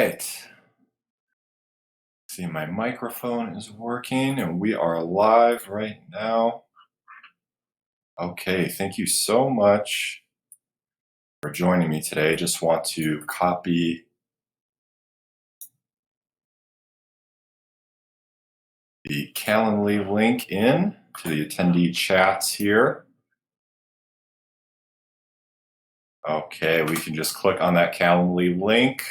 right. See, my microphone is working and we are live right now. Okay, thank you so much for joining me today. Just want to copy the Calendly link in to the attendee chats here. Okay, we can just click on that Calendly link.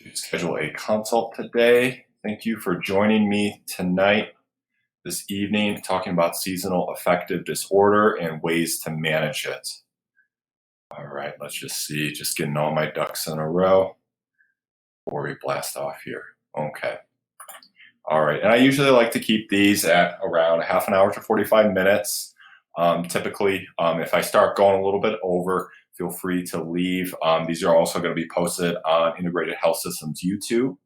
To schedule a consult today. Thank you for joining me tonight, this evening, talking about seasonal affective disorder and ways to manage it. All right, let's just see, just getting all my ducks in a row before we blast off here. Okay. All right, and I usually like to keep these at around half an hour to 45 minutes. Typically, if I start going a little bit over, feel free to leave. These are also going to be posted on Integrated Health Systems YouTube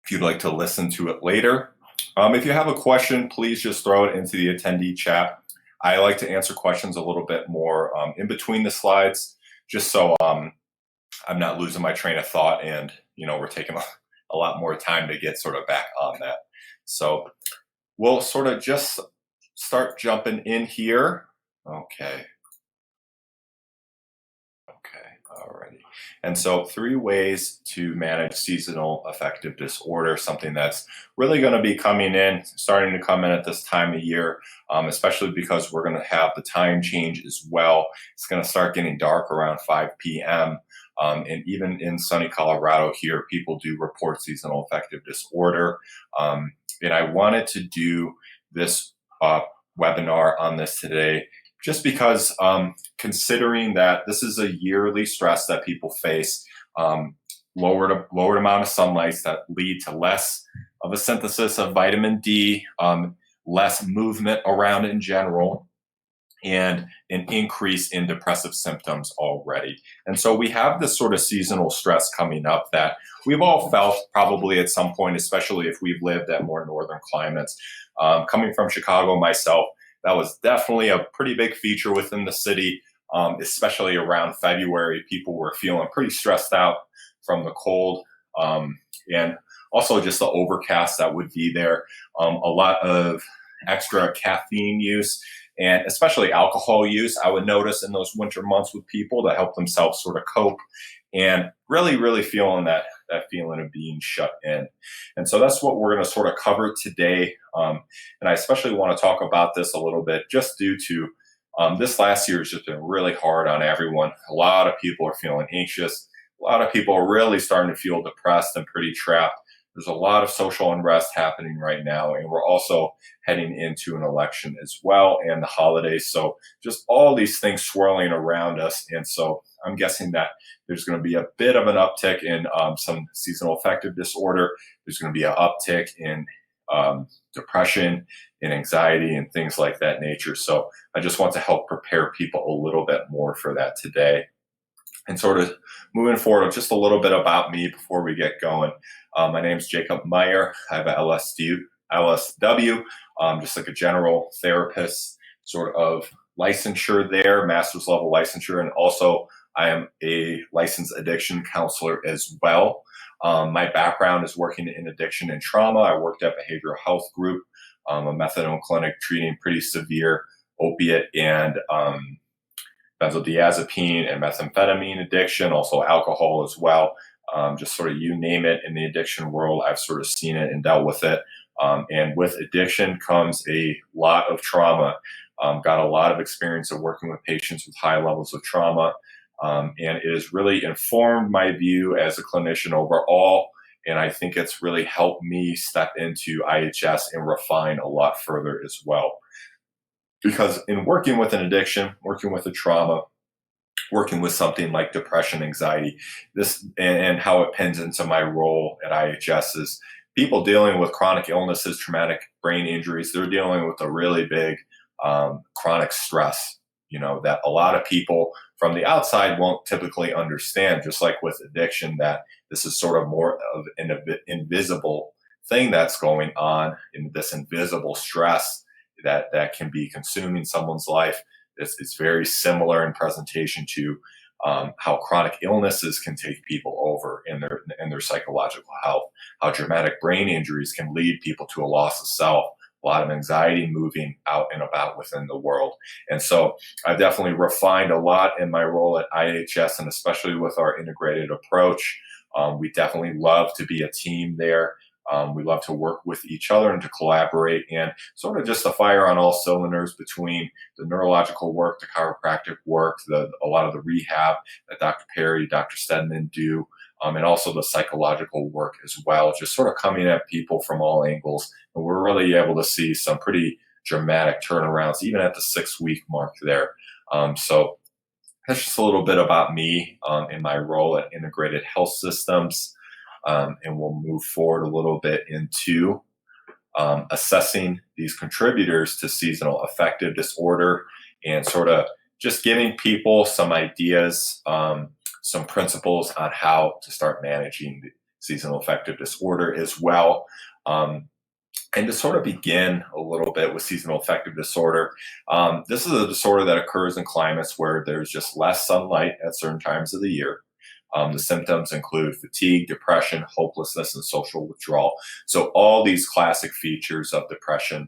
if you'd like to listen to it later. If you have a question, please just throw it into the attendee chat. I like to answer questions a little bit more in between the slides, just so I'm not losing my train of thought and, we're taking a lot more time to get sort of back on that. So we'll sort of just start jumping in here. Okay. Alrighty. And so 3 ways to manage seasonal affective disorder, something that's really going to be starting to come in at this time of year, especially because we're going to have the time change as well. It's going to start getting dark around 5 p.m. And even in sunny Colorado here, people do report seasonal affective disorder. And I wanted to do this webinar on this today just because considering that this is a yearly stress that people face, lowered amount of sunlight that lead to less of a synthesis of vitamin D, less movement around in general, and an increase in depressive symptoms already. And so we have this sort of seasonal stress coming up that we've all felt probably at some point, especially if we've lived at more northern climates. Coming from Chicago myself, that was definitely a pretty big feature within the city, especially around February. People were feeling pretty stressed out from the cold, and also just the overcast that would be there. A lot of extra caffeine use and especially alcohol use, I would notice in those winter months with people to help themselves sort of cope and really feeling that feeling of being shut in. And so that's what we're going to sort of cover today. And I especially want to talk about this a little bit just due to this last year has just been really hard on everyone. A lot of people are feeling anxious. A lot of people are really starting to feel depressed and pretty trapped. There's a lot of social unrest happening right now, and we're also heading into an election as well and the holidays. So just all these things swirling around us. And so I'm guessing that there's going to be a bit of an uptick in some seasonal affective disorder. There's going to be an uptick in depression and anxiety and things like that nature. So I just want to help prepare people a little bit more for that today. And sort of moving forward, just a little bit about me before we get going. My name is Jacob Meyer. I have an LSW, just like a general therapist sort of licensure there, master's level licensure. And also I am a licensed addiction counselor as well. My background is working in addiction and trauma. I worked at Behavioral Health Group, a methadone clinic treating pretty severe opiate and benzodiazepine and methamphetamine addiction, also alcohol as well. Just sort of you name it in the addiction world, I've sort of seen it and dealt with it. And with addiction comes a lot of trauma. Got a lot of experience of working with patients with high levels of trauma. And it has really informed my view as a clinician overall. And I think it's really helped me step into IHS and refine a lot further as well. Because in working with an addiction, working with a trauma, working with something like depression, anxiety, this and how it pins into my role at IHS is people dealing with chronic illnesses, traumatic brain injuries, they're dealing with a really big chronic stress, that a lot of people from the outside won't typically understand, just like with addiction, that this is sort of more of an invisible thing that's going on in this invisible stress that can be consuming someone's life. It's very similar in presentation to how chronic illnesses can take people over in their psychological health, how dramatic brain injuries can lead people to a loss of self, a lot of anxiety moving out and about within the world. And so I've definitely refined a lot in my role at IHS, and especially with our integrated approach. We definitely love to be a team there. We love to work with each other and to collaborate, and sort of just to fire on all cylinders between the neurological work, the chiropractic work, a lot of the rehab that Dr. Perry, Dr. Stedman do, and also the psychological work as well, just sort of coming at people from all angles. And we're really able to see some pretty dramatic turnarounds, even at the 6-week mark there. So that's just a little bit about me in my role at Integrated Health Systems. And we'll move forward a little bit into assessing these contributors to seasonal affective disorder, and sort of just giving people some ideas, some principles on how to start managing the seasonal affective disorder as well. And to sort of begin a little bit with seasonal affective disorder, this is a disorder that occurs in climates where there's just less sunlight at certain times of the year. The symptoms include fatigue, depression, hopelessness, and social withdrawal. So all these classic features of depression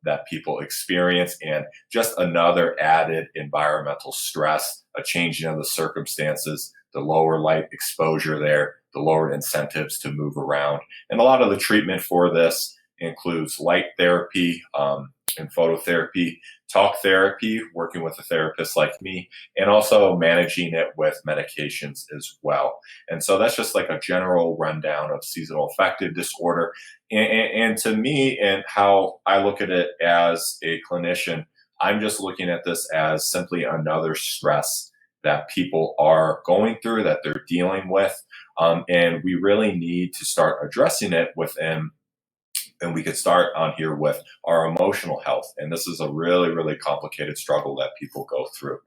that people experience, and just another added environmental stress, a changing of the circumstances, the lower light exposure there, the lower incentives to move around. And a lot of the treatment for this includes light therapy and phototherapy, talk therapy, working with a therapist like me, and also managing it with medications as well. And so that's just like a general rundown of seasonal affective disorder. And to me, and how I look at it as a clinician, I'm just looking at this as simply another stress that people are going through, that they're dealing with. And we really need to start addressing it within. And we could start on here with our emotional health. And this is a really, really complicated struggle that people go through.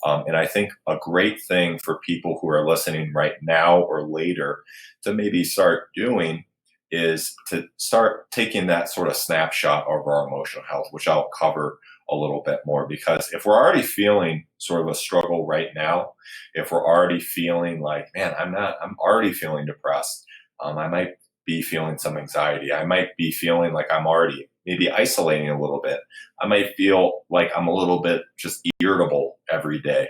And I think a great thing for people who are listening right now or later to maybe start doing is to start taking that sort of snapshot of our emotional health, which I'll cover a little bit more. Because if we're already feeling sort of a struggle right now, if we're already feeling like, man, I'm already feeling depressed, I might be feeling some anxiety. I might be feeling like I'm already maybe isolating a little bit. I might feel like I'm a little bit just irritable every day.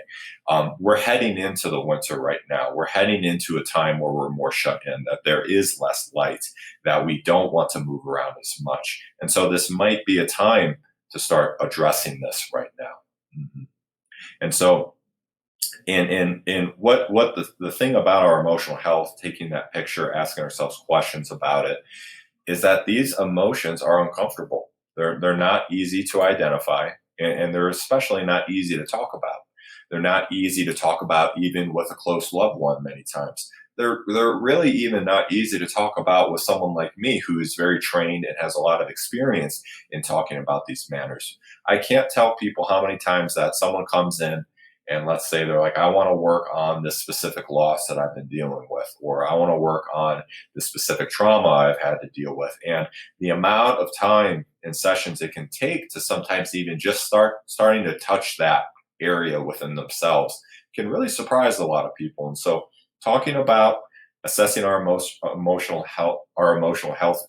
We're heading into the winter right now. We're heading into a time where we're more shut in, that there is less light, that we don't want to move around as much. And so this might be a time to start addressing this right now. Mm-hmm. And so and what the thing about our emotional health, taking that picture, asking ourselves questions about it, is that these emotions are uncomfortable. They're not easy to identify, and they're especially not easy to talk about. They're not easy to talk about even with a close loved one many times. They're really even not easy to talk about with someone like me, who is very trained and has a lot of experience in talking about these matters. I can't tell people how many times that someone comes in and let's say they're like, I want to work on this specific loss that I've been dealing with, or I want to work on the specific trauma I've had to deal with. And the amount of time and sessions it can take to sometimes even just starting to touch that area within themselves can really surprise a lot of people. And so talking about assessing our emotional health,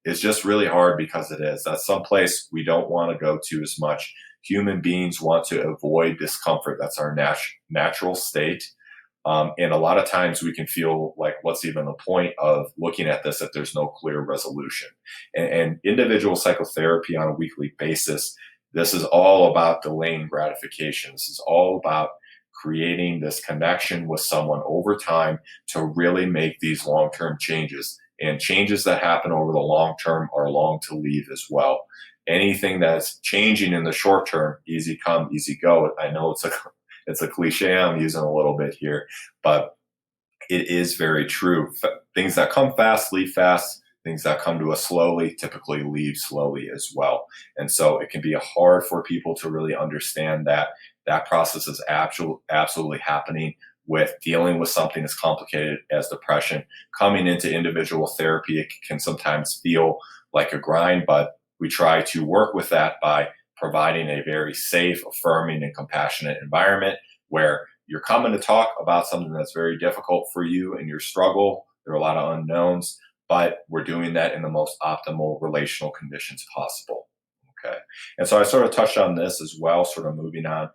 is just really hard, because it is. That's someplace we don't want to go to as much. Human beings want to avoid discomfort. That's our natural state. And a lot of times we can feel like, what's even the point of looking at this if there's no clear resolution? And individual psychotherapy on a weekly basis, this is all about delaying gratification. This is all about creating this connection with someone over time to really make these long-term changes. And changes that happen over the long term are long to leave as well. Anything that's changing in the short term, easy come, easy go. I know it's a cliche I'm using a little bit here, but it is very true. Things that come fast leave fast. Things that come to us slowly typically leave slowly as well. And so it can be hard for people to really understand that that process is absolutely happening with dealing with something as complicated as depression. Coming into individual therapy, it can sometimes feel like a grind, but we try to work with that by providing a very safe, affirming, and compassionate environment where you're coming to talk about something that's very difficult for you and your struggle. There are a lot of unknowns, but we're doing that in the most optimal relational conditions possible. Okay. And so I sort of touched on this as well, sort of moving on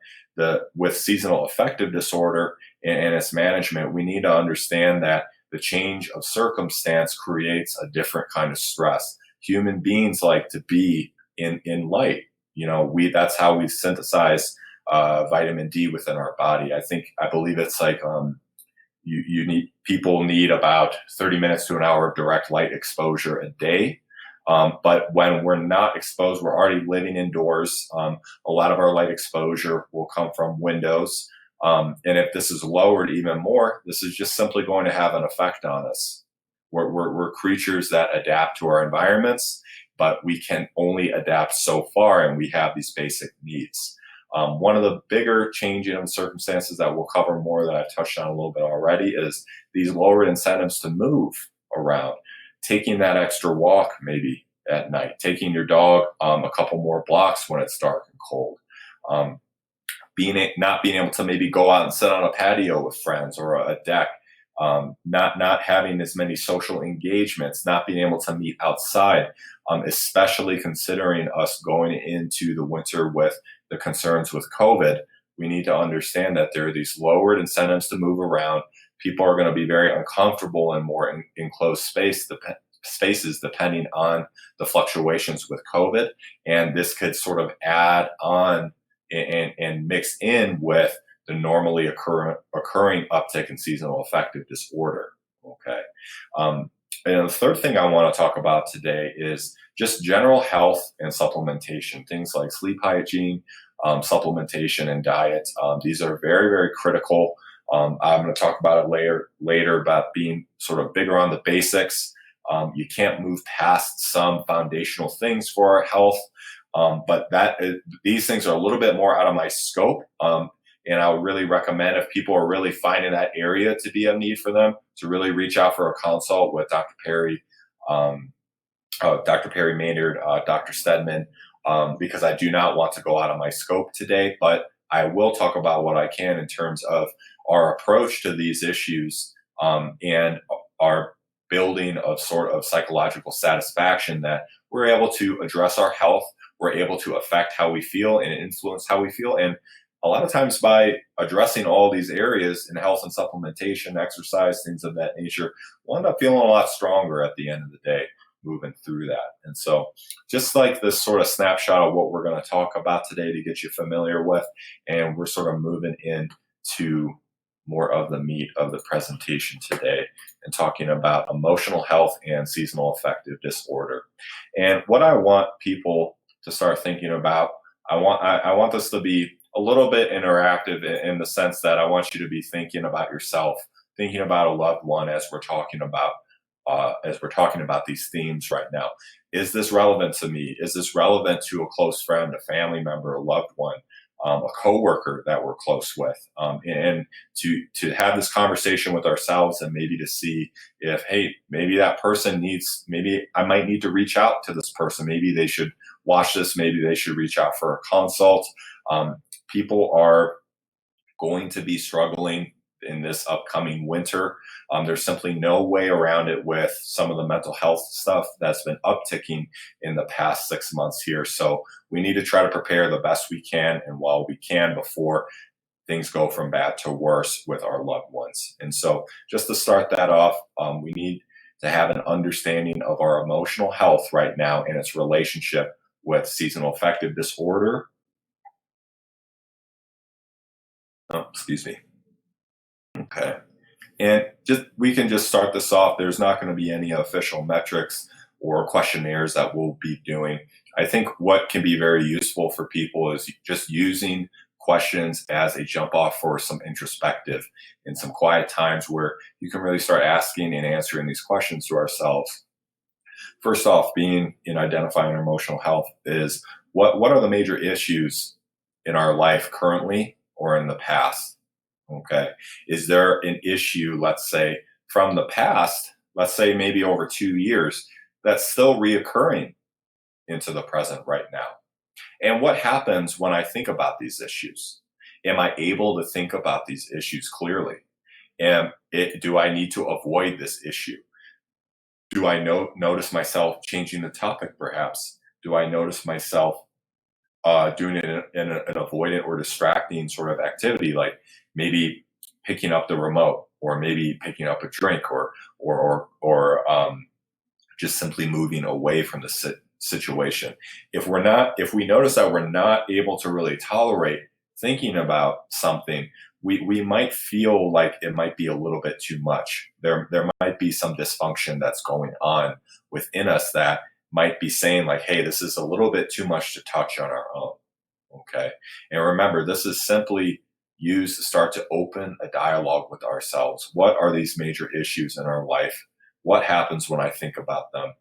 with seasonal affective disorder and its management. We need to understand that the change of circumstance creates a different kind of stress. Human beings like to be in light. That's how we synthesize vitamin D within our body. I believe it's like people need about 30 minutes to an hour of direct light exposure a day. But when we're not exposed, we're already living indoors. A lot of our light exposure will come from windows. And if this is lowered even more, this is just simply going to have an effect on us. We're creatures that adapt to our environments, but we can only adapt so far, and we have these basic needs. One of the bigger changing of circumstances that we'll cover more that I've touched on a little bit already is these lowered incentives to move around. Taking that extra walk maybe at night, taking your dog a couple more blocks when it's dark and cold, not being able to maybe go out and sit on a patio with friends or a deck, not having as many social engagements, not being able to meet outside, especially considering us going into the winter with the concerns with COVID. We need to understand that there are these lowered incentives to move around. People are going to be very uncomfortable in more enclosed spaces depending on the fluctuations with COVID. And this could sort of add on and mix in with the normally occurring uptick in seasonal affective disorder. Okay. And the third thing I want to talk about today is just general health and supplementation, things like sleep hygiene, supplementation, and diet. These are very, very critical. I'm going to talk about it later about being sort of bigger on the basics. You can't move past some foundational things for our health, but these things are a little bit more out of my scope. And I would really recommend, if people are really finding that area to be a need for them, to really reach out for a consult with Dr. Perry, Dr. Perry Maynard, Dr. Stedman, because I do not want to go out of my scope today, but I will talk about what I can in terms of our approach to these issues, and our building of sort of psychological satisfaction that we're able to address our health, we're able to affect how we feel and influence how we feel. And a lot of times by addressing all these areas in health and supplementation, exercise, things of that nature, we'll end up feeling a lot stronger at the end of the day, moving through that. And so just like this sort of snapshot of what we're going to talk about today to get you familiar with, and we're sort of moving into more of the meat of the presentation today and talking about emotional health and seasonal affective disorder. And what I want people to start thinking about, I want this to be a little bit interactive in the sense that I want you to be thinking about yourself, thinking about a loved one as we're talking about these themes right now. Is this relevant to me? Is this relevant to a close friend, a family member, a loved one, a coworker that we're close with? And to have this conversation with ourselves, and maybe to see if, hey, maybe that person maybe I might need to reach out to this person. Maybe they should watch this. Maybe they should reach out for a consult. People are going to be struggling in this upcoming winter. There's simply no way around it with some of the mental health stuff that's been upticking in the past 6 months here. So we need to try to prepare the best we can and while we can before things go from bad to worse with our loved ones. And so just to start that off, we need to have an understanding of our emotional health right now and its relationship with seasonal affective disorder. Oh, excuse me. Okay. And we can just start this off. There's not going to be any official metrics or questionnaires that we'll be doing. I think what can be very useful for people is just using questions as a jump off for some introspective and some quiet times where you can really start asking and answering these questions to ourselves. First off, being in identifying our emotional health is what are the major issues in our life currently or in the past? Okay. Is there an issue, let's say, from the past, let's say maybe over 2 years, that's still reoccurring into the present right now? And what happens when I think about these issues? Am I able to think about these issues clearly? Do I need to avoid this issue? Do I notice myself changing the topic perhaps? Do I notice myself doing it in an avoidant or distracting sort of activity, like maybe picking up the remote, or maybe picking up a drink, or just simply moving away from the situation? If we notice that we're not able to really tolerate thinking about something, we might feel like it might be a little bit too much. There might be some dysfunction that's going on within us that might be saying like, hey, this is a little bit too much to touch on our own. Okay. And remember, this is simply used to start to open a dialogue with ourselves. What are these major issues in our life? What happens when I think about them?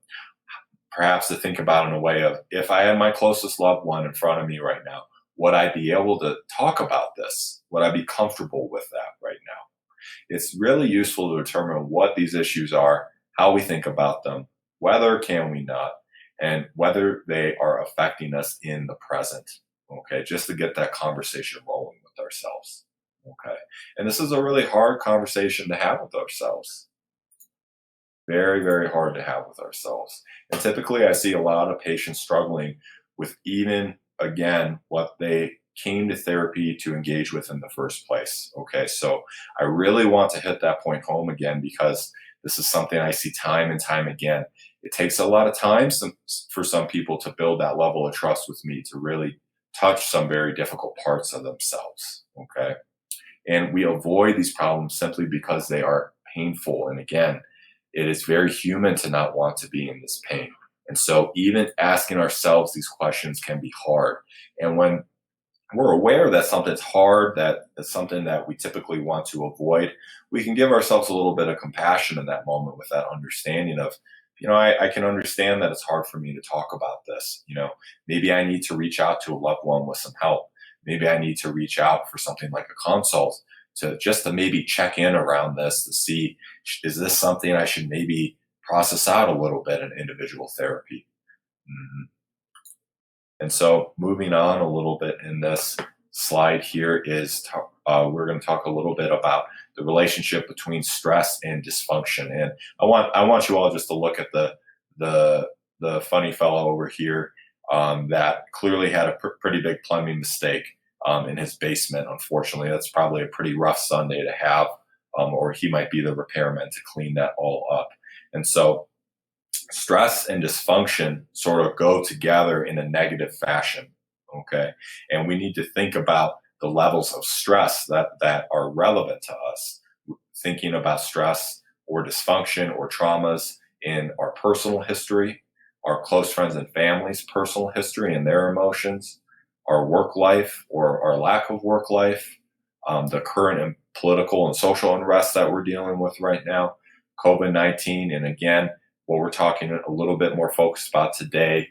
Perhaps to think about in a way of, if I had my closest loved one in front of me right now, would I be able to talk about this? Would I be comfortable with that right now? It's really useful to determine what these issues are, how we think about them, whether can we not, and whether they are affecting us in the present. Okay, just to get that conversation rolling with ourselves. Okay, and this is a really hard conversation to have with ourselves. Very, very hard to have with ourselves. And typically, I see a lot of patients struggling with even, again, what they came to therapy to engage with in the first place. Okay, so I really want to hit that point home again, because this is something I see time and time again. It takes a lot of time for some people to build that level of trust with me, to really touch some very difficult parts of themselves. Okay, and we avoid these problems simply because they are painful. And again, it is very human to not want to be in this pain. And so even asking ourselves these questions can be hard. And when we're aware that something's hard, that it's something that we typically want to avoid, we can give ourselves a little bit of compassion in that moment, with that understanding of, I can understand that it's hard for me to talk about this. Maybe I need to reach out to a loved one with some help. Maybe I need to reach out for something like a consult, to maybe check in around this, to see, is this something I should maybe process out a little bit in individual therapy? Mhm. And so moving on a little bit in this slide here is we're going to talk a little bit about the relationship between stress and dysfunction. And I want you all just to look at the funny fellow over here, that clearly had a pretty big plumbing mistake in his basement. Unfortunately, that's probably a pretty rough Sunday to have, or he might be the repairman to clean that all up. And so stress and dysfunction sort of go together in a negative fashion. Okay. And we need to think about the levels of stress that are relevant to us. Thinking about stress or dysfunction or traumas in our personal history, our close friends and families' personal history and their emotions, our work life or our lack of work life, the current political and social unrest that we're dealing with right now, COVID-19, and again, what we're talking a little bit more focused about today,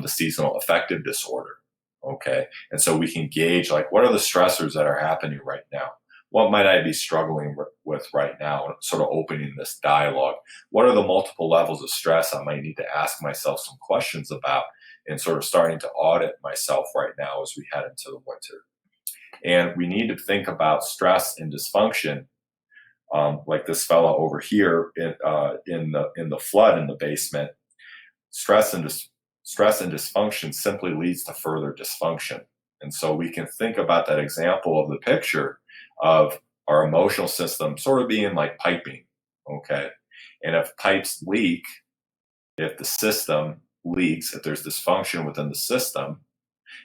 the seasonal affective disorder. Okay. And so we can gauge, like, what are the stressors that are happening right now? What might I be struggling with right now? And sort of opening this dialogue. What are the multiple levels of stress I might need to ask myself some questions about, and sort of starting to audit myself right now as we head into the winter. And we need to think about stress and dysfunction, like this fella over here in the flood in the basement. Stress and dysfunction simply leads to further dysfunction. And so we can think about that example of the picture of our emotional system sort of being like piping. Okay. And if pipes leak, if the system leaks, if there's dysfunction within the system,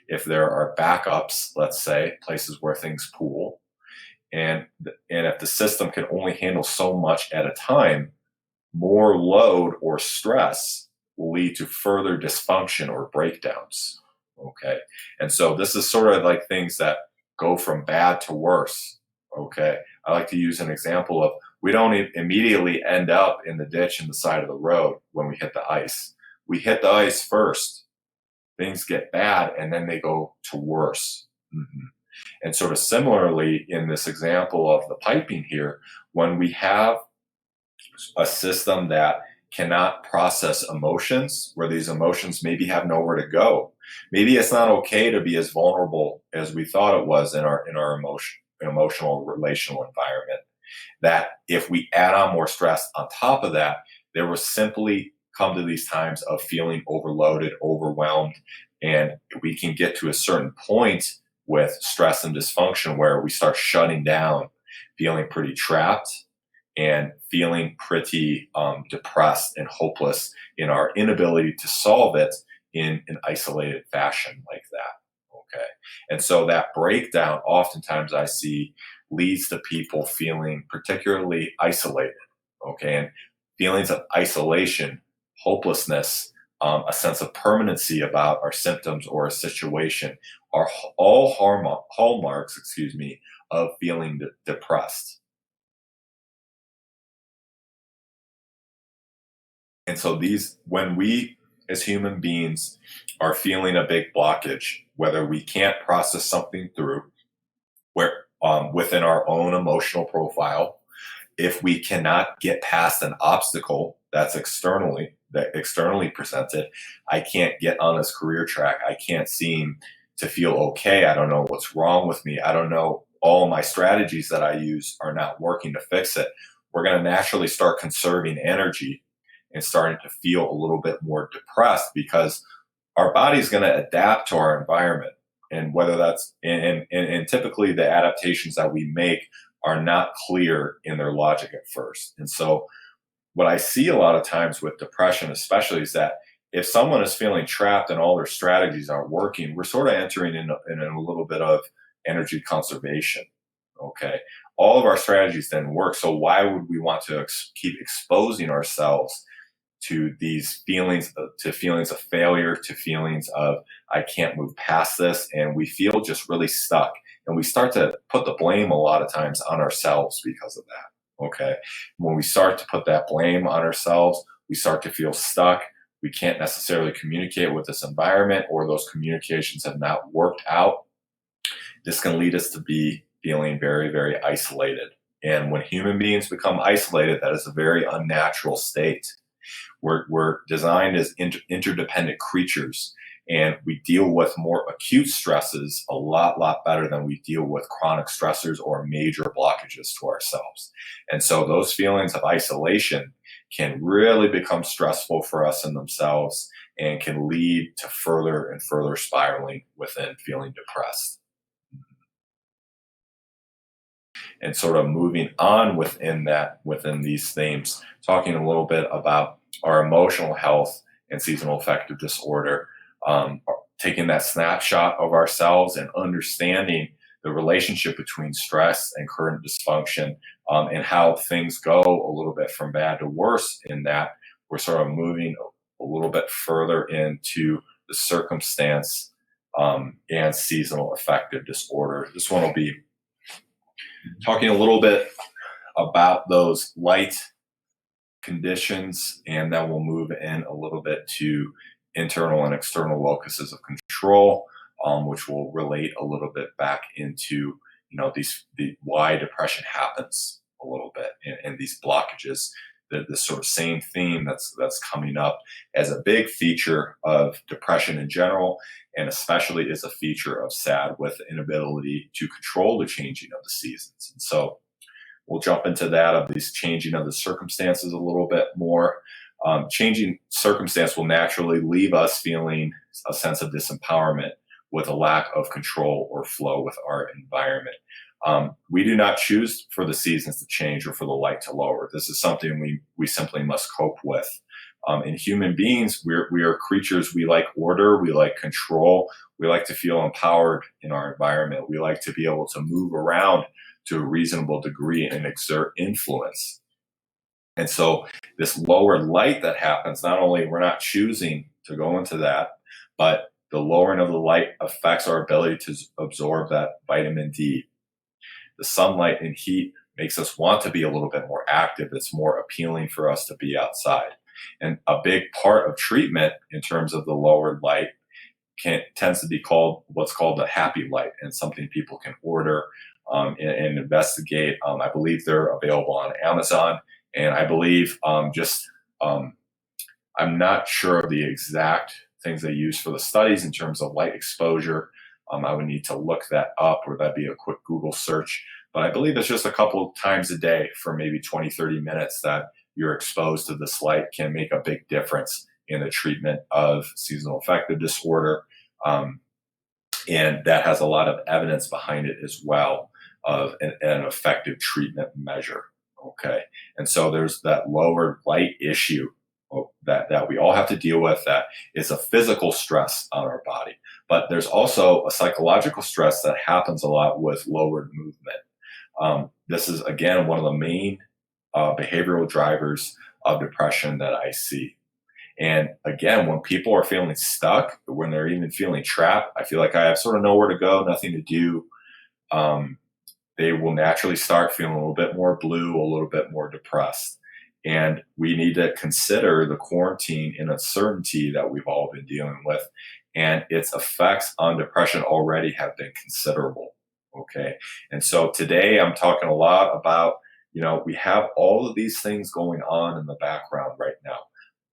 if there are backups, let's say, places where things pool, and if the system can only handle so much at a time, more load or stress will lead to further dysfunction or breakdowns. Okay. And so this is sort of like things that go from bad to worse. Okay. I like to use an example of, we don't immediately end up in the ditch in the side of the road when we hit the ice. We hit the ice first, things get bad, and then they go to worse. Mm-hmm. And sort of similarly, in this example of the piping here, when we have a system that cannot process emotions, where these emotions maybe have nowhere to go, maybe it's not okay to be as vulnerable as we thought it was in our emotional relational environment, that if we add on more stress on top of that, there will simply come to these times of feeling overloaded, overwhelmed, and we can get to a certain point with stress and dysfunction where we start shutting down, feeling pretty trapped, and feeling pretty depressed and hopeless in our inability to solve it in an isolated fashion like that. Okay. And so that breakdown, oftentimes I see, leads to people feeling particularly isolated. Okay. And feelings of isolation, hopelessness, a sense of permanency about our symptoms or a situation are all hallmarks, of feeling depressed. And so when we as human beings are feeling a big blockage, whether we can't process something through where within our own emotional profile, if we cannot get past an obstacle that externally presented, I can't get on this career track. I can't seem to feel okay. I don't know what's wrong with me. I don't know. All my strategies that I use are not working to fix it. We're going to naturally start conserving energy and starting to feel a little bit more depressed because our body's going to adapt to our environment. And whether that's, and typically the adaptations that we make are not clear in their logic at first. And so what I see a lot of times with depression, especially, is that if someone is feeling trapped and all their strategies aren't working, we're sort of entering in a little bit of energy conservation. Okay. All of our strategies didn't work. So why would we want to keep exposing ourselves to these feelings, to feelings of failure, to feelings of, I can't move past this. And we feel just really stuck. And we start to put the blame a lot of times on ourselves because of that. Okay. When we start to put that blame on ourselves, we start to feel stuck. We can't necessarily communicate with this environment, or those communications have not worked out. This can lead us to be feeling very, very isolated. And when human beings become isolated, that is a very unnatural state. We're designed as interdependent creatures, and we deal with more acute stresses a lot better than we deal with chronic stressors or major blockages to ourselves. And so those feelings of isolation can really become stressful for us in themselves and can lead to further and further spiraling within feeling depressed. And sort of moving on within these themes, talking a little bit about our emotional health and seasonal affective disorder, taking that snapshot of ourselves and understanding the relationship between stress and current dysfunction, and how things go a little bit from bad to worse, in that we're sort of moving a little bit further into the circumstance and seasonal affective disorder. This one will be talking a little bit about those light conditions, and then we'll move in a little bit to internal and external locuses of control, which will relate a little bit back into why depression happens a little bit, and these blockages. The sort of same theme that's coming up as a big feature of depression in general, and especially is a feature of SAD, with the inability to control the changing of the seasons. And so we'll jump into that, of these changing of the circumstances a little bit more. Changing circumstance will naturally leave us feeling a sense of disempowerment, with a lack of control or flow with our environment. We do not choose for the seasons to change or for the light to lower. This is something we simply must cope with. In human beings, we are creatures. We like order. We like control. We like to feel empowered in our environment. We like to be able to move around to a reasonable degree and exert influence. And so this lower light that happens, not only we're not choosing to go into that, but the lowering of the light affects our ability to absorb that vitamin D. The sunlight and heat makes us want to be a little bit more active. It's more appealing for us to be outside. And a big part of treatment in terms of the lowered light tends to be called what's called the happy light, and something people can order and investigate. I believe they're available on Amazon, and I believe um, I'm not sure of the exact things they use for the studies in terms of light exposure. I would need to look that up, or that'd be a quick Google search. But I believe it's just a couple times a day for maybe 20, 30 minutes that you're exposed to this light can make a big difference in the treatment of seasonal affective disorder. Um, and that has a lot of evidence behind it as well of an effective treatment measure. Okay. And so there's that lower light issue that we all have to deal with, that is a physical stress on our body. But there's also a psychological stress that happens a lot with lowered movement. This is, again, one of the main behavioral drivers of depression that I see. And again, when people are feeling stuck, when they're even feeling trapped, I feel like I have sort of nowhere to go, nothing to do. They will naturally start feeling a little bit more blue, a little bit more depressed. And we need to consider the quarantine and uncertainty that we've all been dealing with. And its effects on depression already have been considerable. Okay. And so today I'm talking a lot about, we have all of these things going on in the background right now.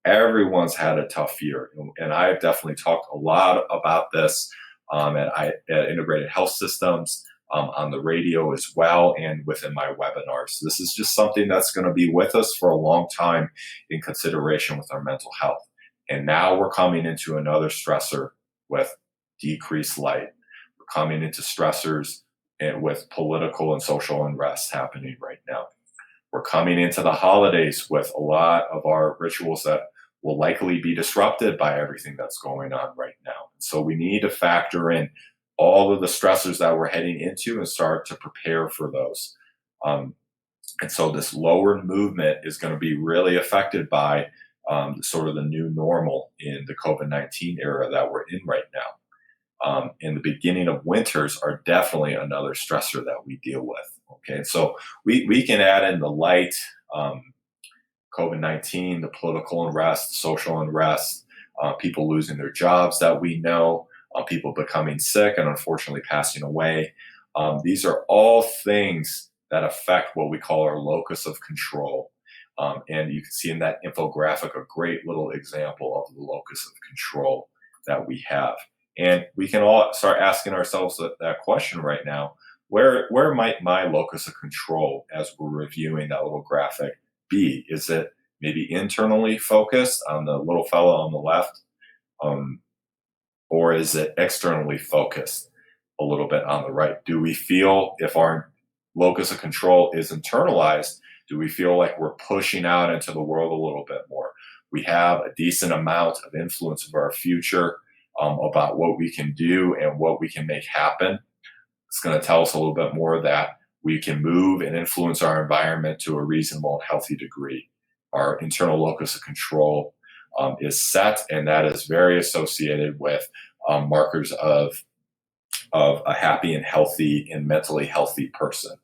Everyone's had a tough year. And I've definitely talked a lot about this at Integrated Health Systems, on the radio as well, and within my webinars. So this is just something that's going to be with us for a long time in consideration with our mental health. And now we're coming into another stressor with decreased light. We're coming into stressors and with political and social unrest happening right now. We're coming into the holidays with a lot of our rituals that will likely be disrupted by everything that's going on right now. So we need to factor in all of the stressors that we're heading into and start to prepare for those. And so this lower movement is going to be really affected by sort of the new normal in the COVID-19 era that we're in right now. And the beginning of winters are definitely another stressor that we deal with. Okay, so we can add in the light, COVID-19, the political unrest, social unrest, people losing their jobs that we know, people becoming sick and unfortunately passing away. These are all things that affect what we call our locus of control. And you can see in that infographic a great little example of the locus of control that we have. And we can all start asking ourselves that question right now: where might my locus of control, as we're reviewing that little graphic, be? Is it maybe internally focused on the little fellow on the left? Or is it externally focused a little bit on the right? Do we feel, if our locus of control is internalized, do we feel like we're pushing out into the world a little bit more? We have a decent amount of influence of our future, about what we can do and what we can make happen. It's going to tell us a little bit more that we can move and influence our environment to a reasonable and healthy degree. Our internal locus of control is set, and that is very associated with markers of a happy and healthy and mentally healthy person.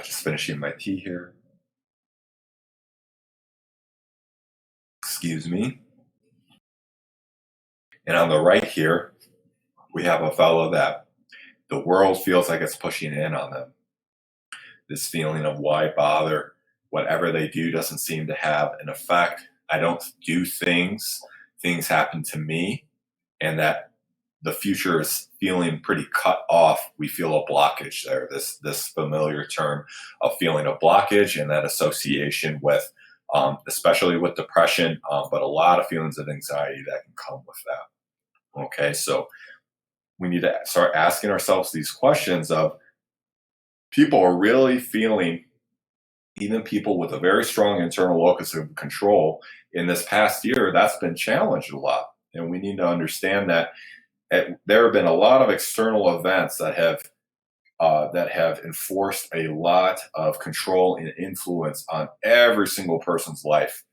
Just finishing my tea here. Excuse me. And on the right here, we have a fellow that the world feels like it's pushing in on them. This feeling of why bother? Whatever they do doesn't seem to have an effect. I don't do things. Things happen to me. And that the future is feeling pretty cut off. We feel a blockage there, this familiar term of feeling a blockage, and that association with, especially with depression, but a lot of feelings of anxiety that can come with that. Okay, so we need to start asking ourselves these questions of, people are really feeling, even people with a very strong internal locus of control in this past year, that's been challenged a lot. And we need to understand that there have been a lot of external events that have enforced a lot of control and influence on every single person's life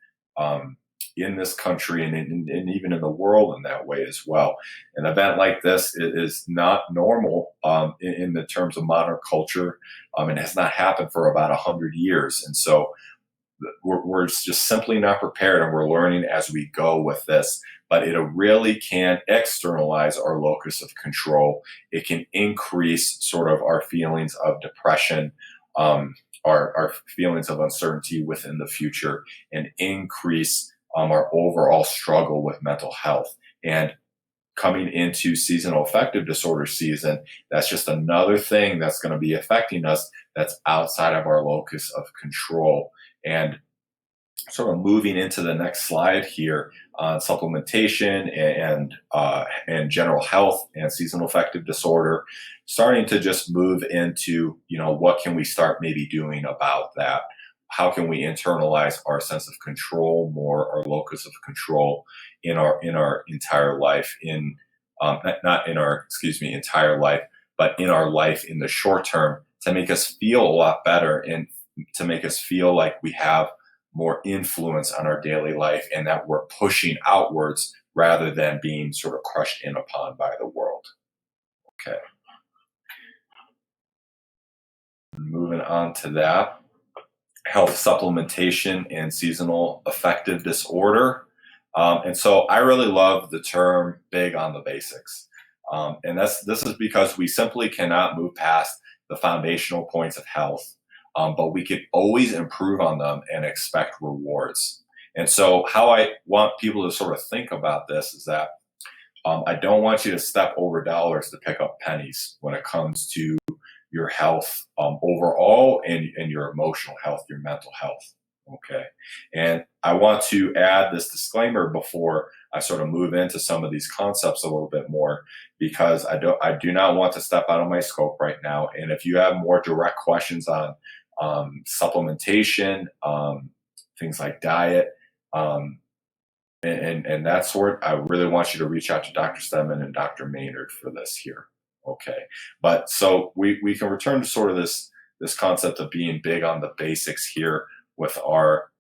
in this country and even in the world in that way as well. An event like this is not normal in the terms of modern culture, and has not happened for about 100 years. And so we're just simply not prepared, and we're learning as we go with this. But it really can externalize our locus of control. It can increase sort of our feelings of depression, our feelings of uncertainty within the future, and increase our overall struggle with mental health. And coming into seasonal affective disorder season, that's just another thing that's going to be affecting us that's outside of our locus of control. And sort of moving into the next slide here on supplementation and general health and seasonal affective disorder, starting to just move into, what can we start maybe doing about that? How can we internalize our sense of control more, our locus of control in our entire life, not in our entire life, but in our life in the short term, to make us feel a lot better and to make us feel like we have more influence on our daily life and that we're pushing outwards rather than being sort of crushed in upon by the world. Okay. Moving on to that, health supplementation and seasonal affective disorder. And so I really love the term big on the basics. And this is because we simply cannot move past the foundational points of health, but we could always improve on them and expect rewards. And so how I want people to sort of think about this is that I don't want you to step over dollars to pick up pennies when it comes to your health overall and your emotional health, your mental health. Okay. And I want to add this disclaimer before I sort of move into some of these concepts a little bit more, because I do not want to step out of my scope right now. And if you have more direct questions on supplementation, things like diet, and that sort, I really want you to reach out to Dr. Stedman and Dr. Maynard for this here. Okay. But so we can return to sort of this concept of being big on the basics here with our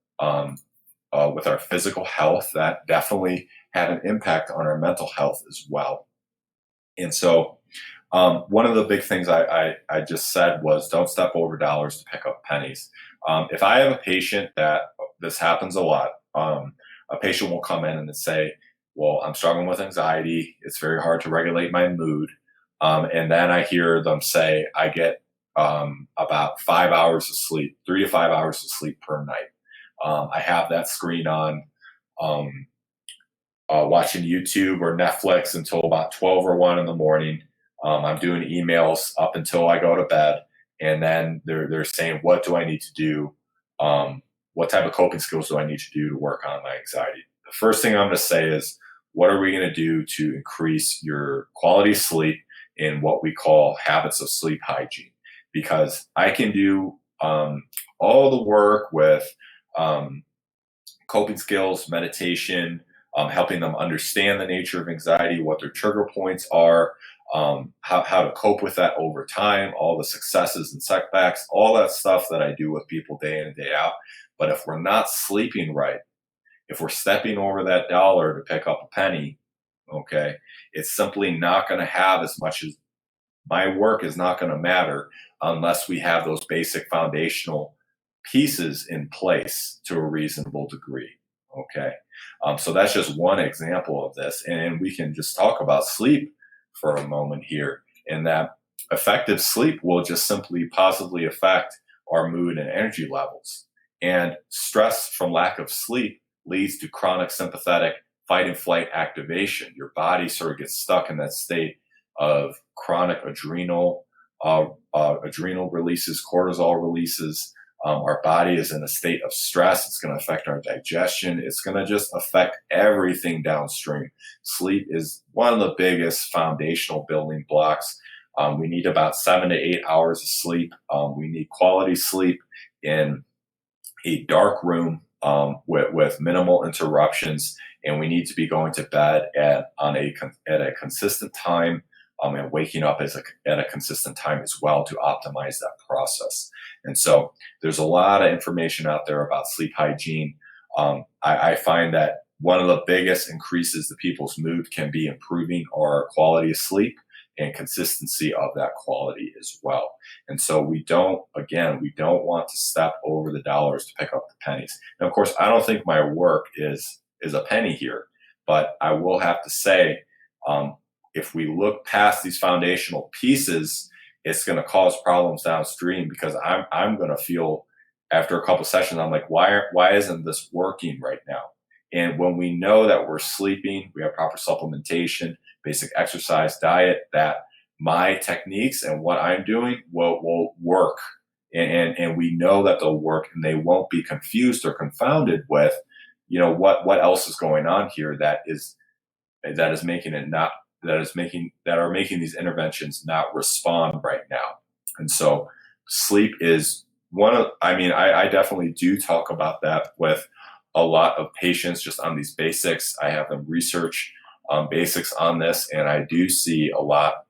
physical health. That definitely had an impact on our mental health as well. And so one of the big things I just said was don't step over dollars to pick up pennies. If I have a patient that this happens a lot, a patient will come in and say, well, I'm struggling with anxiety. It's very hard to regulate my mood. And then I hear them say, I get about 5 hours of sleep, 3 to 5 hours of sleep per night. I have that screen on, watching YouTube or Netflix until about 12 or 1 in the morning. I'm doing emails up until I go to bed. And then they're saying, what do I need to do? What type of coping skills do I need to do to work on my anxiety? The first thing I'm going to say is, what are we going to do to increase your quality of sleep in what we call habits of sleep hygiene? Because I can do all the work with coping skills, meditation, helping them understand the nature of anxiety, what their trigger points are, how to cope with that over time, all the successes and setbacks, all that stuff that I do with people day in and day out. But if we're not sleeping right, if we're stepping over that dollar to pick up a penny, okay, it's simply not going to have as much as my work is not going to matter unless we have those basic foundational pieces in place to a reasonable degree. Okay. So that's just one example of this. And we can just talk about sleep for a moment here, in that effective sleep will just simply positively affect our mood and energy levels. And stress from lack of sleep leads to chronic sympathetic fight and flight activation. Your body sort of gets stuck in that state of chronic adrenal releases, cortisol releases. Our body is in a state of stress. It's going to affect our digestion. It's going to just affect everything downstream. Sleep is one of the biggest foundational building blocks. We need about 7 to 8 hours of sleep. We need quality sleep in a dark room with minimal interruptions, and we need to be going to bed at a consistent time. And waking up at a consistent time as well to optimize that process. And so there's a lot of information out there about sleep hygiene. I find that one of the biggest increases to people's mood can be improving our quality of sleep. and consistency of that quality as well. And so we don't want to step over the dollars to pick up the pennies. And of course, I don't think my work is a penny here, but I will have to say, if we look past these foundational pieces, it's going to cause problems downstream, because I'm going to feel after a couple sessions, I'm like, why isn't this working right now? And when we know that we're sleeping, we have proper supplementation, basic exercise, diet, that my techniques and what I'm doing will work. And we know that they'll work, and they won't be confused or confounded with, what else is going on here that are making these interventions not respond right now. And so sleep is I definitely do talk about that with a lot of patients just on these basics. I have them research basics on this, and I do see a lot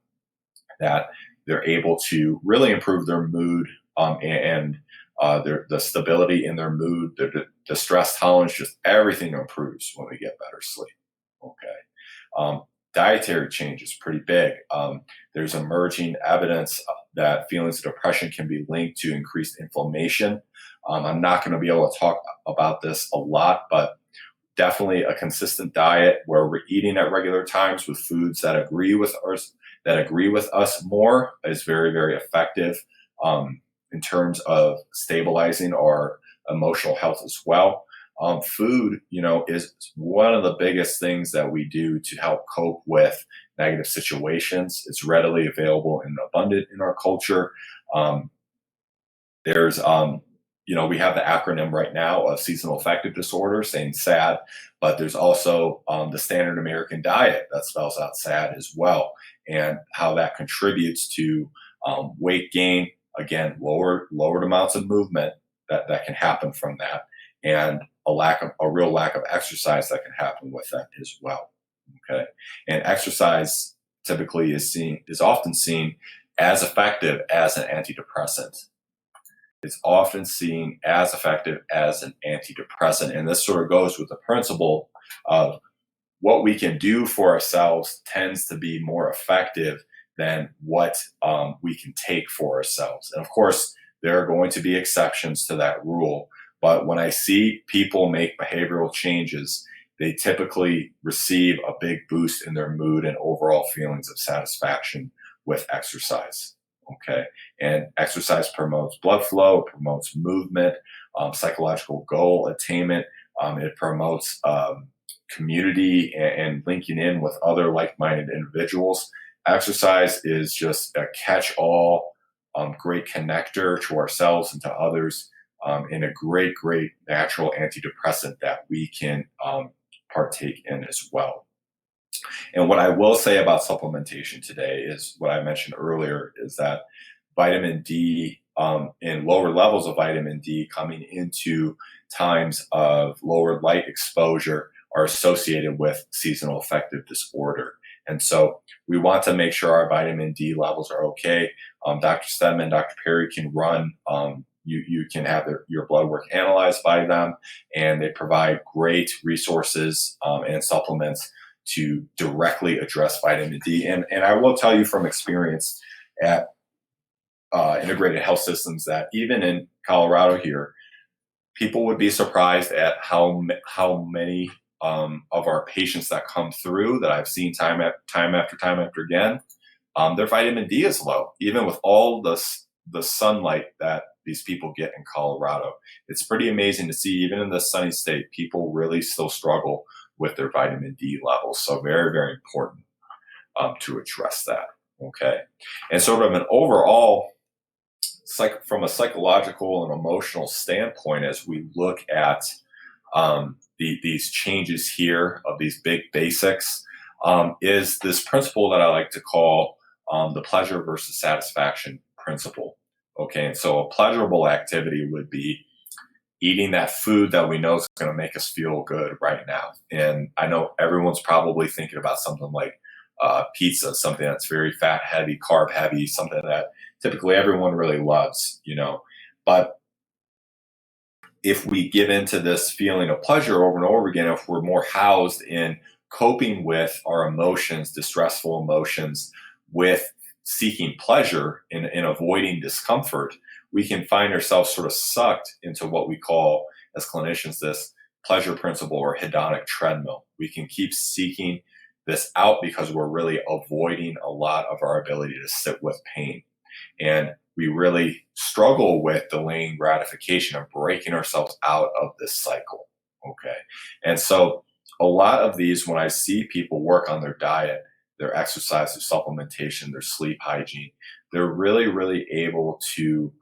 that they're able to really improve their mood and the stability in their mood, the stress tolerance, just everything improves when we get better sleep. Okay. Dietary change is pretty big. There's emerging evidence that feelings of depression can be linked to increased inflammation. I'm not going to be able to talk about this a lot, but definitely a consistent diet where we're eating at regular times with foods that agree with us more is very, very effective in terms of stabilizing our emotional health as well. Food, is one of the biggest things that we do to help cope with negative situations. It's readily available and abundant in our culture. We have the acronym right now of seasonal affective disorder, saying SAD, but there's also the standard American diet that spells out SAD as well, and how that contributes to weight gain, again, lowered amounts of movement that can happen from that, and a real lack of exercise that can happen with that as well. Okay. And exercise typically is often seen as effective as an antidepressant. It's often seen as effective as an antidepressant. And this sort of goes with the principle of what we can do for ourselves tends to be more effective than what we can take for ourselves. And of course, there are going to be exceptions to that rule. But when I see people make behavioral changes, they typically receive a big boost in their mood and overall feelings of satisfaction with exercise. Okay. And exercise promotes blood flow, it promotes movement, psychological goal attainment. It promotes community and linking in with other like-minded individuals. Exercise is just a catch-all, great connector to ourselves and to others. And a great natural antidepressant that we can partake in as well. And what I will say about supplementation today is what I mentioned earlier, is that vitamin D and lower levels of vitamin D coming into times of lower light exposure are associated with seasonal affective disorder. And so we want to make sure our vitamin D levels are okay. Dr. Stedman, Dr. Perry can run you can have your blood work analyzed by them, and they provide great resources and supplements to directly address vitamin D. And I will tell you from experience at integrated health systems that even in Colorado here, people would be surprised at how many of our patients that come through that I've seen time after again, their vitamin D is low, even with all the sunlight that these people get in Colorado. It's pretty amazing to see, even in the sunny state, people really still struggle with their vitamin D levels. So very, very important to address that. Okay. And sort of an overall, from a psychological and emotional standpoint, as we look at these changes here of these big basics, is this principle that I like to call the pleasure versus satisfaction principle. Okay, and so a pleasurable activity would be eating that food that we know is going to make us feel good right now. And I know everyone's probably thinking about something like pizza, something that's very fat heavy, carb heavy, something that typically everyone really loves, But if we give into this feeling of pleasure over and over again, if we're more housed in coping with our emotions, distressful emotions, with seeking pleasure in avoiding discomfort, we can find ourselves sort of sucked into what we call, as clinicians, this pleasure principle or hedonic treadmill. We can keep seeking this out because we're really avoiding a lot of our ability to sit with pain. And we really struggle with delaying gratification and breaking ourselves out of this cycle. Okay. And so a lot of these, when I see people work on their diet, their exercise, their supplementation, their sleep hygiene, they're really, really able to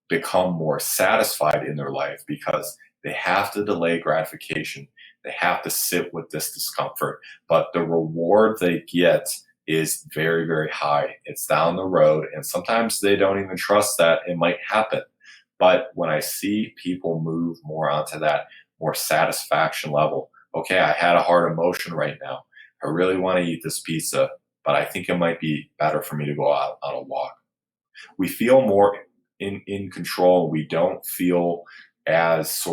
become more satisfied in their life because they have to delay gratification. They have to sit with this discomfort, but the reward they get is very, very high. It's down the road, and sometimes they don't even trust that it might happen. But when I see people move more onto that more satisfaction level, okay, I had a hard emotion right now. I really want to eat this pizza, but I think it might be better for me to go out on a walk. We feel more in control. We don't feel as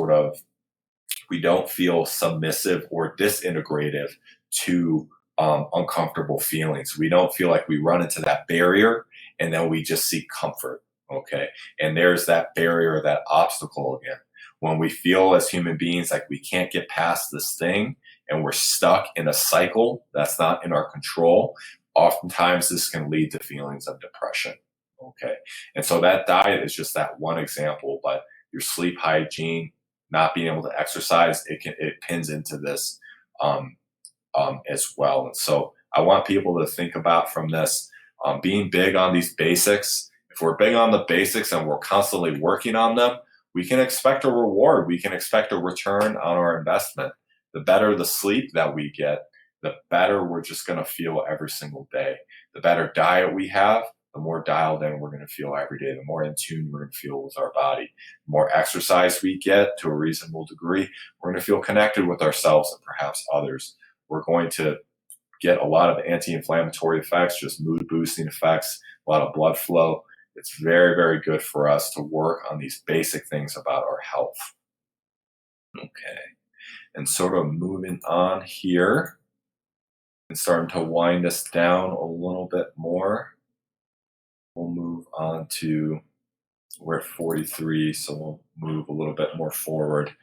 we don't feel submissive or disintegrative to uncomfortable feelings. We don't feel like we run into that barrier and then we just seek comfort. Okay. And there's that barrier, that obstacle again. When we feel as human beings like we can't get past this thing and we're stuck in a cycle that's not in our control, oftentimes this can lead to feelings of depression. Okay. And so that diet is just that one example, but your sleep hygiene, not being able to exercise, it pins into this as well. And so I want people to think about from this, being big on these basics. If we're big on the basics and we're constantly working on them, we can expect a reward. We can expect a return on our investment. The better the sleep that we get, the better we're just going to feel every single day. The better diet we have, the more dialed in we're going to feel every day, the more in tune we're going to feel with our body. The more exercise we get to a reasonable degree, we're going to feel connected with ourselves and perhaps others. We're going to get a lot of anti-inflammatory effects, just mood boosting effects, a lot of blood flow. It's very, very good for us to work on these basic things about our health. Okay. And sort of moving on here and starting to wind us down a little bit more. We'll move on to, we're at 43, so we'll move a little bit more forward.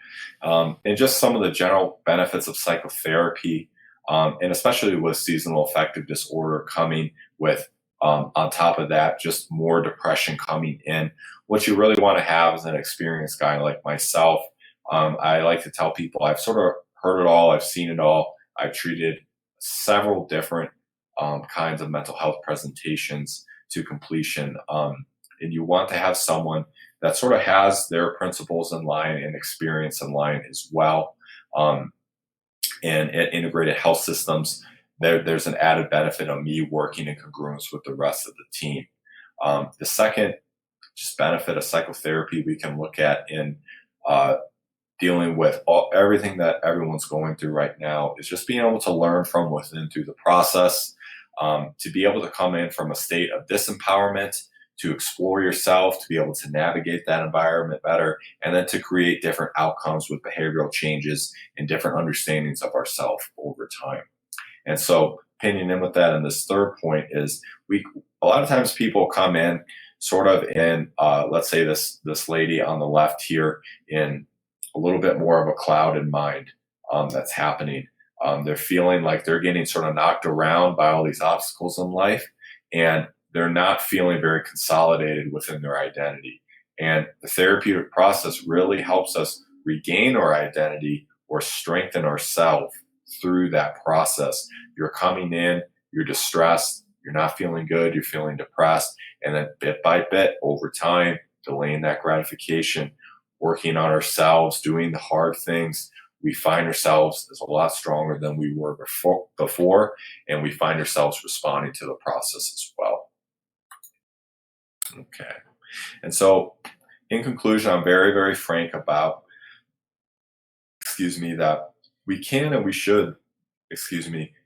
And just some of the general benefits of psychotherapy, and especially with seasonal affective disorder coming with, on top of that, just more depression coming in. What you really want to have is an experienced guy like myself. I like to tell people I've sort of heard it all, I've seen it all. I've treated several different kinds of mental health presentations to completion. And you want to have someone that sort of has their principles in line and experience in line as well. And at integrated health systems, there's an added benefit of me working in congruence with the rest of the team. The second just benefit of psychotherapy we can look at in dealing with everything that everyone's going through right now is just being able to learn from within through the process, to be able to come in from a state of disempowerment, to explore yourself, to be able to navigate that environment better, and then to create different outcomes with behavioral changes and different understandings of ourselves over time. And so pinning in with that, and this third point is a lot of times people come in sort of in, let's say this lady on the left here, in a little bit more of a clouded mind that's happening. They're feeling like they're getting sort of knocked around by all these obstacles in life, and they're not feeling very consolidated within their identity. And the therapeutic process really helps us regain our identity or strengthen ourselves through that process. You're coming in, you're distressed, you're not feeling good, you're feeling depressed, and then bit by bit over time, delaying that gratification, working on ourselves, doing the hard things, we find ourselves as a lot stronger than we were before, and we find ourselves responding to the process as well. Okay. And so in conclusion, I'm very, very frank about, that we can and we should,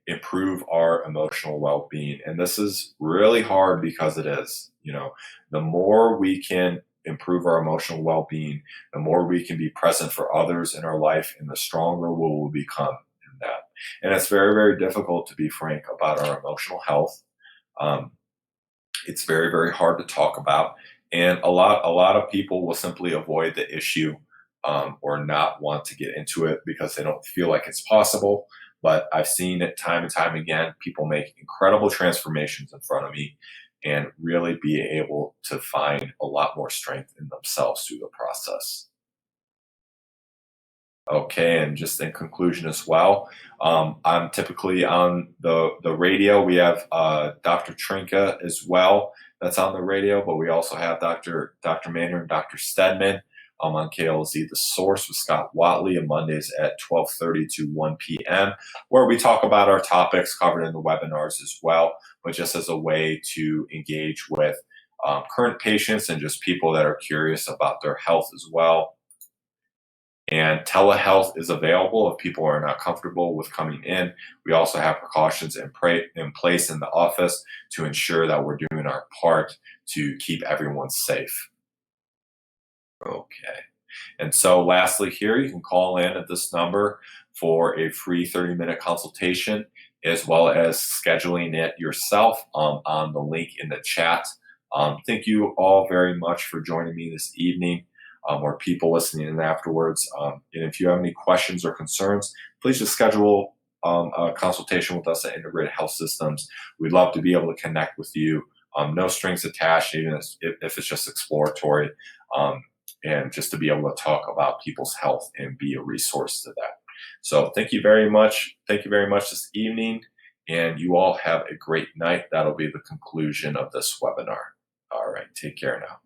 improve our emotional well-being. And this is really hard because it is, the more we can improve our emotional well-being, the more we can be present for others in our life, and the stronger we will become in that. And it's very, very difficult to be frank about our emotional health. Um, it's very, very hard to talk about, and a lot of people will simply avoid the issue, or not want to get into it because they don't feel like it's possible. But I've seen it time and time again. People make incredible transformations in front of me, and really be able to find a lot more strength in themselves through the process. Okay, and just in conclusion as well, I'm typically on the radio. We have Dr. Trinka as well that's on the radio, but we also have Dr. Maynard and Dr. Stedman on KLZ The Source with Scott Watley on Mondays at 12:30 to 1 p.m., where we talk about our topics covered in the webinars as well, but just as a way to engage with current patients and just people that are curious about their health as well. And telehealth is available if people are not comfortable with coming in. We also have precautions in place in the office to ensure that we're doing our part to keep everyone safe. Okay. And so, lastly, here you can call in at this number for a free 30-minute consultation, as well as scheduling it yourself on the link in the chat. Thank you all very much for joining me this evening, or people listening in afterwards. And if you have any questions or concerns, please just schedule a consultation with us at Integrated Health Systems. We'd love to be able to connect with you. No strings attached, even if it's just exploratory. And just to be able to talk about people's health and be a resource to that. So thank you very much. Thank you very much this evening. And you all have a great night. That'll be the conclusion of this webinar. All right. Take care now.